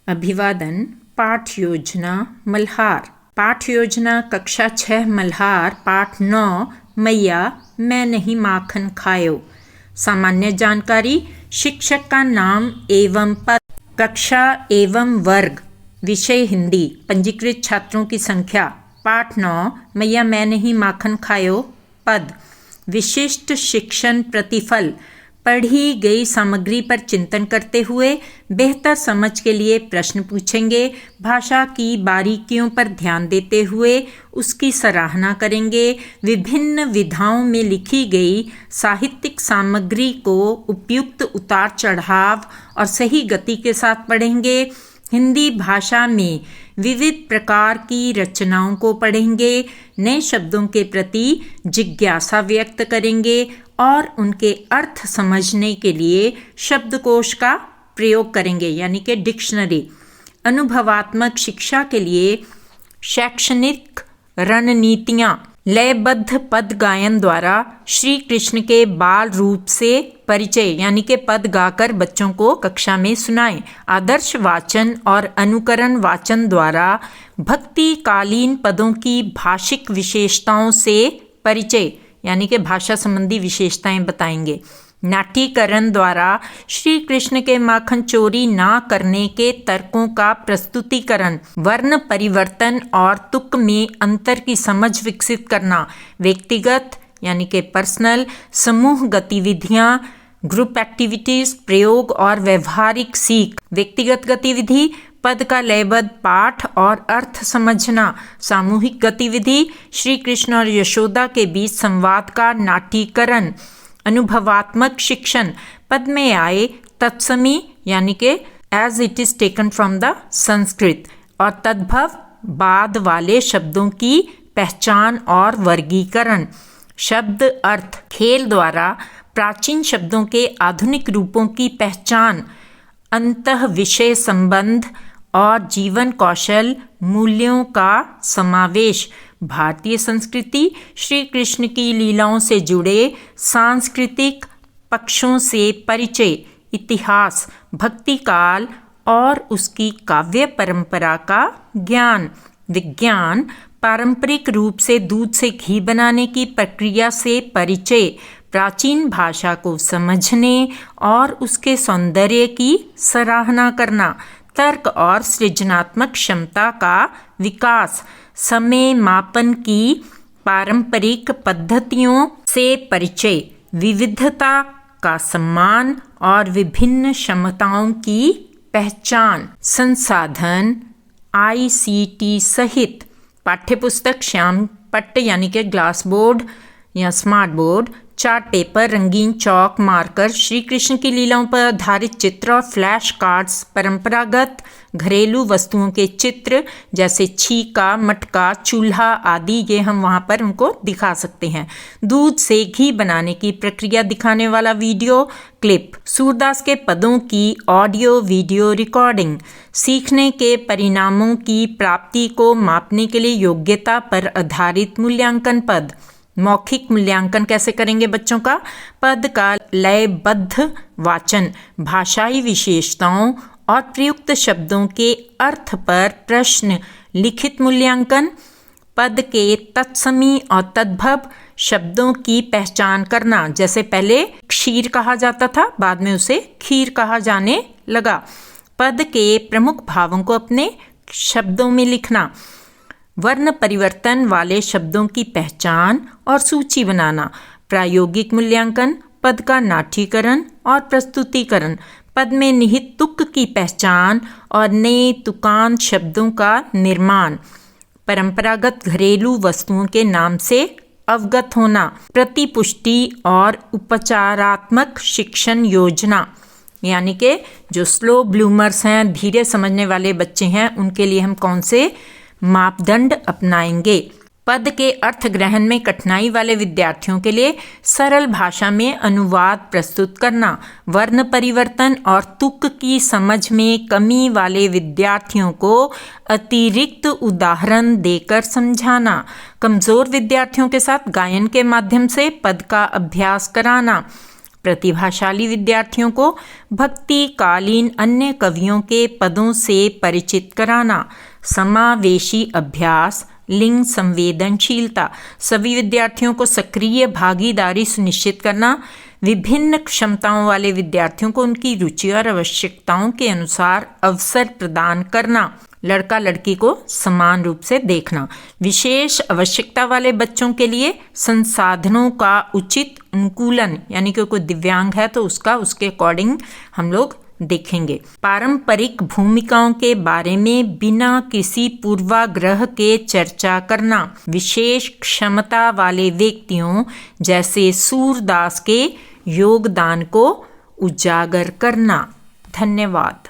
अभिवादन। पाठ योजना मल्हार। पाठ योजना कक्षा 6 मल्हार पाठ 9 मैया मैं नहीं माखन खायो। सामान्य जानकारी। शिक्षक का नाम एवं पद। कक्षा एवं वर्ग। विषय हिंदी। पंजीकृत छात्रों की संख्या। पाठ 9 मैया मैं नहीं माखन खायो। पद। विशिष्ट शिक्षण प्रतिफल। पढ़ी गई सामग्री पर चिंतन करते हुए बेहतर समझ के लिए प्रश्न पूछेंगे। भाषा की बारीकियों पर ध्यान देते हुए उसकी सराहना करेंगे। विभिन्न विधाओं में लिखी गई साहित्यिक सामग्री को उपयुक्त उतार चढ़ाव और सही गति के साथ पढ़ेंगे। हिंदी भाषा में विविध प्रकार की रचनाओं को पढ़ेंगे। नए शब्दों के प्रति जिज्ञासा व्यक्त करेंगे और उनके अर्थ समझने के लिए शब्दकोश का प्रयोग करेंगे, यानी कि डिक्शनरी। अनुभवात्मक शिक्षा के लिए शैक्षणिक रणनीतियाँ। लयबद्ध पद गायन द्वारा श्री कृष्ण के बाल रूप से परिचय, यानी कि पद गाकर बच्चों को कक्षा में सुनाएं। आदर्श वाचन और अनुकरण वाचन द्वारा भक्तिकालीन पदों की भाषिक विशेषताओं से परिचय, यानी कि भाषा संबंधी विशेषताएं बताएंगे। नाट्यीकरण द्वारा श्री कृष्ण के माखन चोरी ना करने के तर्कों का प्रस्तुतिकरण। वर्ण परिवर्तन और तुक में अंतर की समझ विकसित करना। व्यक्तिगत यानी कि पर्सनल, समूह गतिविधियाँ, ग्रुप एक्टिविटीज, प्रयोग और व्यवहारिक सीख। व्यक्तिगत गतिविधि, पद का लयबद्ध पाठ और अर्थ समझना। सामूहिक गतिविधि, श्री कृष्ण और यशोदा के बीच संवाद का नाट्यीकरण। अनुभवात्मक शिक्षण, पद में आए तत्समी यानी कि as it is taken from the Sanskrit और तद्भव बाद वाले शब्दों की पहचान और वर्गीकरण। शब्द अर्थ, खेल द्वारा प्राचीन शब्दों के आधुनिक रूपों की पहचान। अंतः विषय संबंध और जीवन कौशल मूल्यों का समावेश। भारतीय संस्कृति, श्री कृष्ण की लीलाओं से जुड़े सांस्कृतिक पक्षों से परिचय। इतिहास, भक्ति काल और उसकी काव्य परंपरा का ज्ञान। विज्ञान, पारंपरिक रूप से दूध से घी बनाने की प्रक्रिया से परिचय। प्राचीन भाषा को समझने और उसके सौंदर्य की सराहना करना। तर्क और सृजनात्मक क्षमता का विकास। समय मापन की पारंपरिक पद्धतियों से परिचय। विविधता का सम्मान और विभिन्न क्षमताओं की पहचान। संसाधन, ICT सहित पाठ्यपुस्तक, श्याम पट्ट यानी कि ग्लास बोर्ड या स्मार्ट बोर्ड, चार्ट पेपर, रंगीन चौक, मार्कर, श्री कृष्ण की लीलाओं पर आधारित चित्र और फ्लैश कार्ड्स। परंपरागत घरेलू वस्तुओं के चित्र जैसे छीका, मटका, चूल्हा आदि, ये हम वहाँ पर उनको दिखा सकते हैं। दूध से घी बनाने की प्रक्रिया दिखाने वाला वीडियो क्लिप। सूरदास के पदों की ऑडियो वीडियो रिकॉर्डिंग। सीखने के परिणामों की प्राप्ति को मापने के लिए योग्यता पर आधारित मूल्यांकन पद। मौखिक मूल्यांकन कैसे करेंगे बच्चों का? पद का लयबद्ध वाचन, भाषाई विशेषताओं और प्रयुक्त शब्दों के अर्थ पर प्रश्न। लिखित मूल्यांकन, पद के तत्समी और तद्भव शब्दों की पहचान करना। जैसे पहले क्षीर कहा जाता था, बाद में उसे खीर कहा जाने लगा। पद के प्रमुख भावों को अपने शब्दों में लिखना। वर्ण परिवर्तन वाले शब्दों की पहचान और सूची बनाना। प्रायोगिक मूल्यांकन, पद का नाट्यीकरण और प्रस्तुतिकरण। पद में निहित तुक की पहचान और नए तुकांत शब्दों का निर्माण। परंपरागत घरेलू वस्तुओं के नाम से अवगत होना। प्रतिपुष्टि और उपचारात्मक शिक्षण योजना, यानी कि जो स्लो ब्लूमर्स हैं, धीरे समझने वाले बच्चे हैं, उनके लिए हम कौन से मापदंड अपनाएंगे। पद के अर्थ ग्रहण में कठिनाई वाले विद्यार्थियों के लिए सरल भाषा में अनुवाद प्रस्तुत करना। वर्ण परिवर्तन और तुक की समझ में कमी वाले विद्यार्थियों को अतिरिक्त उदाहरण देकर समझाना। कमजोर विद्यार्थियों के साथ गायन के माध्यम से पद का अभ्यास कराना। प्रतिभाशाली विद्यार्थियों को भक्तिकालीन अन्य कवियों के पदों से परिचित कराना, समावेशी अभ्यास, लिंग संवेदनशीलता, सभी विद्यार्थियों को सक्रिय भागीदारी सुनिश्चित करना, विभिन्न क्षमताओं वाले विद्यार्थियों को उनकी रुचि और आवश्यकताओं के अनुसार अवसर प्रदान करना, लड़का लड़की को समान रूप से देखना, विशेष आवश्यकता वाले बच्चों के लिए संसाधनों का उचित अनुकूलन, यानी कि कोई दिव्यांग है तो उसके अकॉर्डिंग हम लोग देखेंगे। पारंपरिक भूमिकाओं के बारे में बिना किसी पूर्वाग्रह के चर्चा करना, विशेष क्षमता वाले व्यक्तियों जैसे सूरदास के योगदान को उजागर करना। धन्यवाद।